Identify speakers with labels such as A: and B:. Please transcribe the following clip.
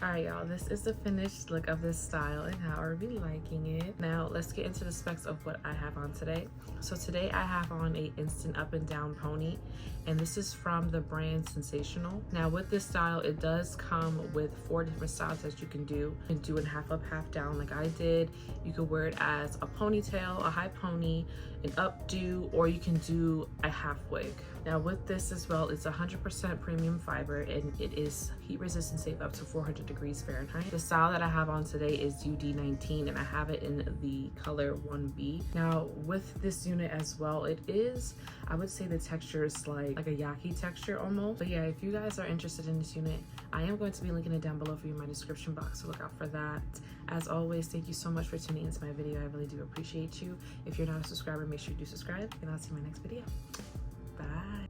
A: Alright y'all, this is the finished look of this style and how are we liking it. Now let's get into the specs of what I have on today. So today I have on a instant up and down pony, and this is from the brand Sensationnel. Now with this style, it does come with 4 different styles that you can do. You can do it half up, half down like I did. You could wear it as a ponytail, a high pony, an updo, or you can do a half wig. Now with this as well, it's 100% premium fiber and it is heat resistant, safe up to 400 degrees Fahrenheit. The style that I have on today is UD19 and I have it in the color 1B. Now with this unit as well, it is, I would say the texture is like a yaki texture almost. But yeah, if you guys are interested in this unit, I am going to be linking it down below for you in my description box, so look out for that. As always, thank you so much for tuning into my video. I really do appreciate you. If you're not a subscriber, make sure you do subscribe and I'll see you in my next video. Bye.